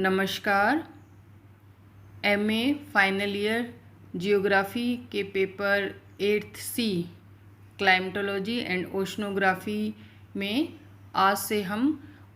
नमस्कार। MA final year geography के paper 8th C climatology and oceanography में आज से हम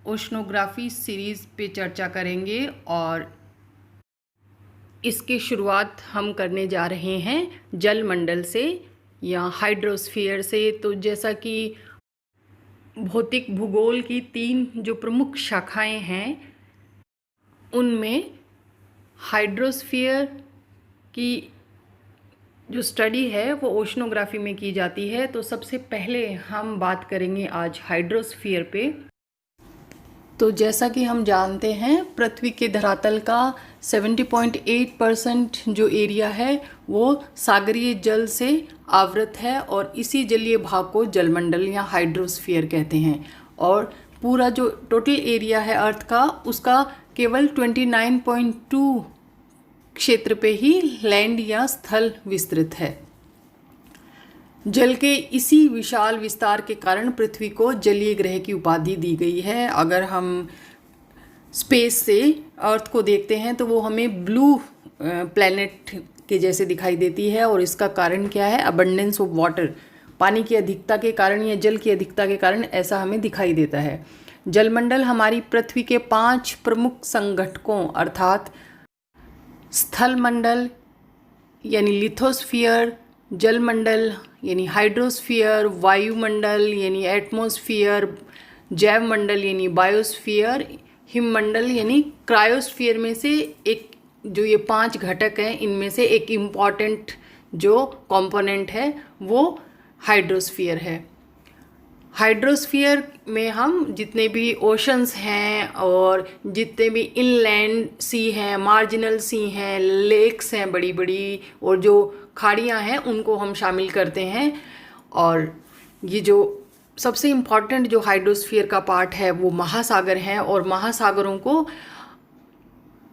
ओशनोग्राफी सीरीज़ पे चर्चा करेंगे और इसकी शुरुआत हम करने जा रहे हैं जलमंडल से या हाइड्रोस्फीयर से। तो जैसा कि भौतिक भूगोल की 3 जो प्रमुख शाखाएं हैं उनमें हाइड्रोस्फीयर की जो स्टडी है वो ओशनोग्राफी में की जाती है। तो सबसे पहले हम बात करेंगे आज हाइड्रोस्फीयर पे। तो जैसा कि हम जानते हैं पृथ्वी के धरातल का 70.8% जो एरिया है वो सागरीय जल से आवृत है और इसी जलीय भाग को जलमंडल या हाइड्रोस्फीयर कहते हैं। और पूरा जो टोटल एरिया है अर्थ का उसका केवल 29.2 क्षेत्र पे ही लैंड या स्थल विस्तृत है। जल के इसी विशाल विस्तार के कारण पृथ्वी को जलीय ग्रह की उपाधि दी गई है। अगर हम स्पेस से अर्थ को देखते हैं तो वो हमें ब्लू प्लैनेट के जैसे दिखाई देती है और इसका कारण क्या है? अबंडेंस ऑफ वाटर, पानी की अधिकता के कारण या जल की अधिकता के कारण ऐसा हमें दिखाई देता है। जलमंडल हमारी पृथ्वी के 5 प्रमुख संघटकों अर्थात स्थलमंडल यानी लिथोस्फीयर, जलमंडल यानी हाइड्रोस्फीयर, वायुमंडल यानी एटमॉस्फेयर, जैवमंडल यानी बायोस्फीयर, हिममंडल यानी क्रायोस्फीयर में से एक जो ये 5 घटक हैं इनमें से एक इम्पॉर्टेंट जो कंपोनेंट है वो हाइड्रोस्फीयर है। हाइड्रोस्फीयर में हम जितने भी ओशंस हैं और जितने भी इनलैंड सी हैं, मार्जिनल सी हैं, लेक्स हैं बड़ी बड़ी और जो खाड़ियाँ हैं उनको हम शामिल करते हैं। और ये जो सबसे इम्पॉर्टेंट जो हाइड्रोस्फीयर का पार्ट है वो महासागर हैं और महासागरों को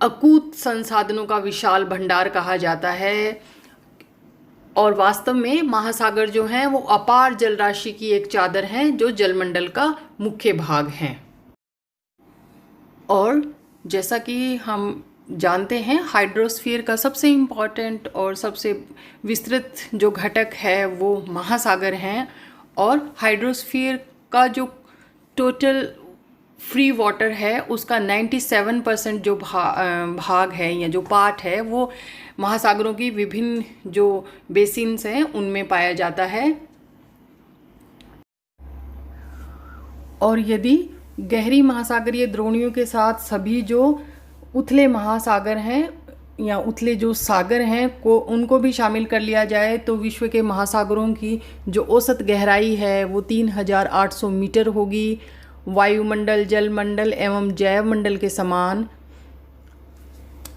अकूत संसाधनों का विशाल भंडार कहा जाता है। और वास्तव में महासागर जो हैं वो अपार जल राशि की एक चादर हैं जो जलमंडल का मुख्य भाग हैं। और जैसा कि हम जानते हैं हाइड्रोस्फीयर का सबसे इम्पॉर्टेंट और सबसे विस्तृत जो घटक है वो महासागर हैं। और हाइड्रोस्फीयर का जो टोटल फ्री वाटर है उसका 97% जो भाग है या जो पार्ट है वो महासागरों की विभिन्न जो बेसिन्स हैं उनमें पाया जाता है। और यदि गहरी महासागरीय द्रोणियों के साथ सभी जो उथले महासागर हैं या उथले जो सागर हैं को उनको भी शामिल कर लिया जाए तो विश्व के महासागरों की जो औसत गहराई है वो 3800 मीटर होगी। वायुमंडल, जलमंडल एवं जैवमंडल के समान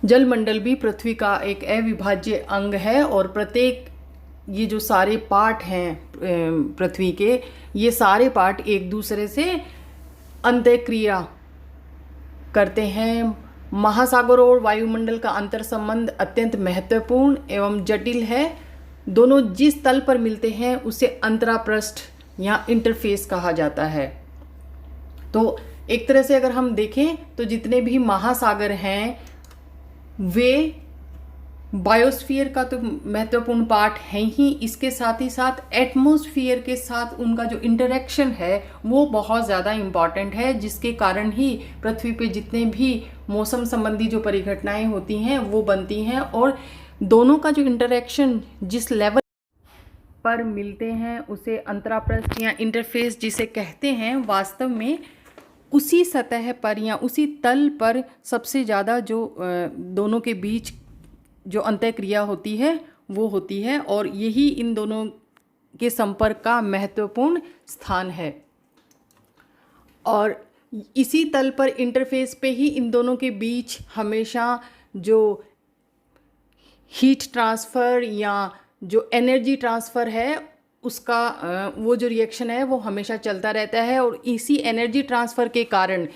जलमंडल भी पृथ्वी का एक अविभाज्य अंग है और प्रत्येक ये जो सारे पार्ट हैं पृथ्वी के ये सारे पार्ट एक दूसरे से अंतःक्रिया करते हैं। महासागरों और वायुमंडल का अंतर संबंध अत्यंत महत्वपूर्ण एवं जटिल है। दोनों जिस तल पर मिलते हैं उसे अंतरापृष्ठ या इंटरफेस कहा जाता है। तो एक तरह से अगर हम देखें तो जितने भी महासागर हैं वे बायोस्फीयर का तो महत्वपूर्ण पार्ट है ही, इसके साथ ही साथ एटमॉस्फेयर के साथ उनका जो इंटरेक्शन है वो बहुत ज़्यादा इम्पॉर्टेंट है, जिसके कारण ही पृथ्वी पे जितने भी मौसम संबंधी जो परिघटनाएं होती हैं वो बनती हैं। और दोनों का जो इंटरेक्शन जिस लेवल पर मिलते हैं उसे अंतरापृष्ठ या इंटरफेस जिसे कहते हैं, वास्तव में उसी सतह पर या उसी तल पर सबसे ज़्यादा जो दोनों के बीच जो अंतःक्रिया होती है वो होती है और यही इन दोनों के संपर्क का महत्वपूर्ण स्थान है। और इसी तल पर इंटरफेस पे ही इन दोनों के बीच हमेशा जो हीट ट्रांसफ़र या जो एनर्जी ट्रांसफ़र है उसका वो जो रिएक्शन है वो हमेशा चलता रहता है। और इसी एनर्जी ट्रांसफ़र के कारण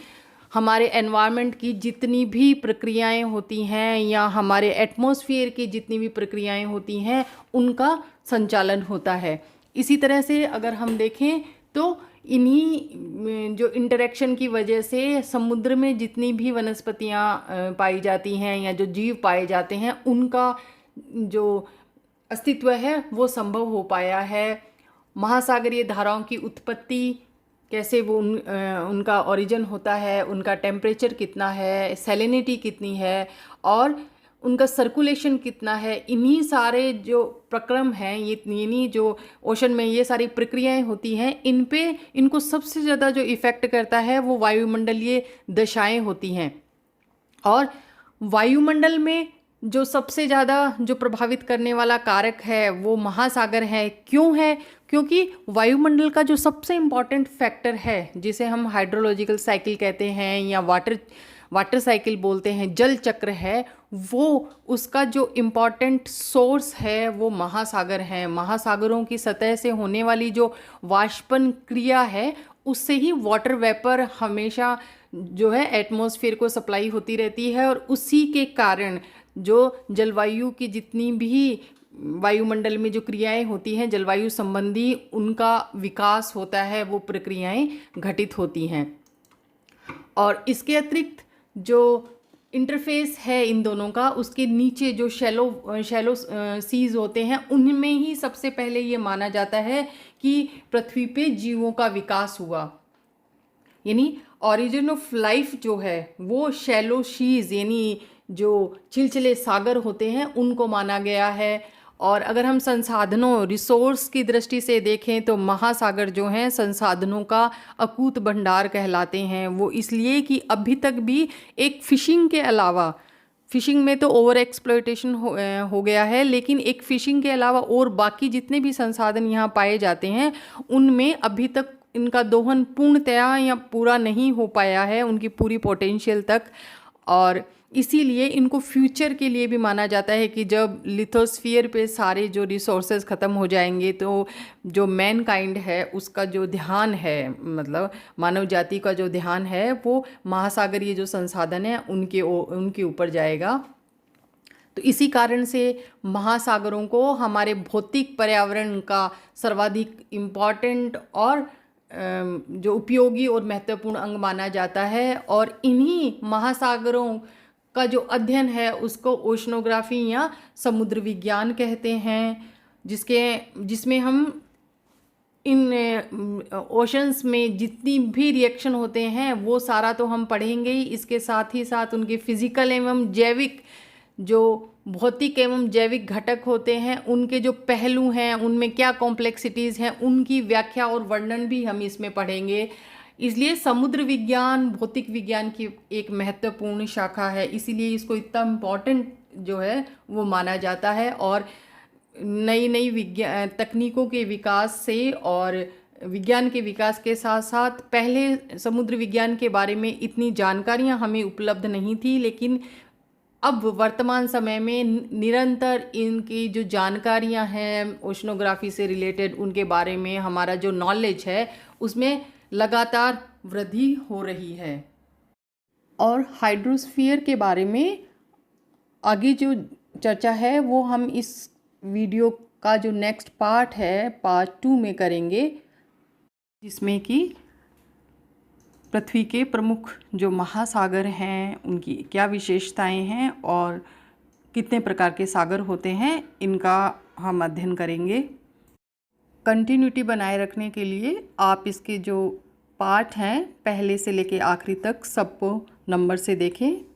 हमारे एनवायरनमेंट की जितनी भी प्रक्रियाएं होती हैं या हमारे एटमॉस्फेयर की जितनी भी प्रक्रियाएं होती हैं उनका संचालन होता है। इसी तरह से अगर हम देखें तो इन्हीं जो इंटरेक्शन की वजह से समुद्र में जितनी भी वनस्पतियाँ पाई जाती हैं या जो जीव पाए जाते हैं उनका जो अस्तित्व है वो संभव हो पाया है। महासागरीय धाराओं की उत्पत्ति कैसे वो उनका ओरिजिन होता है, उनका टेम्परेचर कितना है, सैलिनिटी कितनी है और उनका सर्कुलेशन कितना है, इन्हीं सारे जो प्रक्रम हैं, ये इन्हीं जो ओशन में ये सारी प्रक्रियाएं होती हैं, इनको सबसे ज़्यादा जो इफ़ेक्ट करता है वो वायुमंडलीय दशाएं होती हैं। और वायुमंडल में जो सबसे ज़्यादा जो प्रभावित करने वाला कारक है वो महासागर है। क्यों है? क्योंकि वायुमंडल का जो सबसे इम्पॉर्टेंट फैक्टर है, जिसे हम हाइड्रोलॉजिकल साइकिल कहते हैं या वाटर साइकिल बोलते हैं, जल चक्र है, वो उसका जो इम्पॉर्टेंट सोर्स है वो महासागर हैं। महासागरों की सतह से होने वाली जो वाष्पन क्रिया है उससे ही वाटर वेपर हमेशा जो है एटमॉस्फेयर को सप्लाई होती रहती है, और उसी के कारण जो जलवायु की जितनी भी वायुमंडल में जो क्रियाएं होती हैं जलवायु संबंधी, उनका विकास होता है, वो प्रक्रियाएं घटित होती हैं। और इसके अतिरिक्त जो इंटरफेस है इन दोनों का, उसके नीचे जो शैलो सीज होते हैं, उनमें ही सबसे पहले ये माना जाता है कि पृथ्वी पे जीवों का विकास हुआ। यानी ऑरिजिन ऑफ लाइफ जो है वो शैलो सीज यानी जो चिलचिले सागर होते हैं उनको माना गया है। और अगर हम संसाधनों रिसोर्स की दृष्टि से देखें तो महासागर जो हैं संसाधनों का अकूत भंडार कहलाते हैं। वो इसलिए कि अभी तक भी एक फ़िशिंग के अलावा, फ़िशिंग में तो ओवर एक्सप्लॉयटेशन हो गया है, लेकिन एक फ़िशिंग के अलावा और बाकी जितने भी संसाधन यहाँ पाए जाते हैं उनमें अभी तक इनका दोहन पूर्णतया या पूरा नहीं हो पाया है, उनकी पूरी पोटेंशियल तक। और इसीलिए इनको फ्यूचर के लिए भी माना जाता है कि जब लिथोस्फीयर पे सारे जो रिसोर्सेज ख़त्म हो जाएंगे तो जो मैन काइंड है उसका जो ध्यान है, मतलब मानव जाति का जो ध्यान है, वो महासागरीय जो संसाधन है उनके ऊपर जाएगा। तो इसी कारण से महासागरों को हमारे भौतिक पर्यावरण का सर्वाधिक इम्पॉर्टेंट और जो उपयोगी और महत्वपूर्ण अंग माना जाता है। और इन्हीं महासागरों का जो अध्ययन है उसको ओशनोग्राफी या समुद्र विज्ञान कहते हैं, जिसमें हम इन ओशंस में जितनी भी रिएक्शन होते हैं वो सारा तो हम पढ़ेंगे ही, इसके साथ ही साथ उनके फिजिकल एवं जैविक, जो भौतिक एवं जैविक घटक होते हैं, उनके जो पहलू हैं, उनमें क्या कॉम्प्लेक्सिटीज़ हैं, उनकी व्याख्या और वर्णन भी हम इसमें पढ़ेंगे। इसलिए समुद्र विज्ञान भौतिक विज्ञान की एक महत्वपूर्ण शाखा है, इसीलिए इसको इतना इम्पॉर्टेंट जो है वो माना जाता है। और नई नई तकनीकों के विकास से और विज्ञान के विकास के साथ साथ पहले समुद्र विज्ञान के बारे में इतनी जानकारियां हमें उपलब्ध नहीं थी, लेकिन अब वर्तमान समय में निरंतर इनकी जो जानकारियां हैं ओशनोग्राफी से रिलेटेड, उनके बारे में हमारा जो नॉलेज है उसमें लगातार वृद्धि हो रही है। और हाइड्रोस्फीयर के बारे में आगे जो चर्चा है वो हम इस वीडियो का जो नेक्स्ट पार्ट है पार्ट 2 में करेंगे, जिसमें कि पृथ्वी के प्रमुख जो महासागर हैं उनकी क्या विशेषताएं हैं और कितने प्रकार के सागर होते हैं, इनका हम अध्ययन करेंगे। कंटिन्यूटी बनाए रखने के लिए आप इसके जो पार्ट हैं पहले से लेके आखिरी तक सबको नंबर से देखें।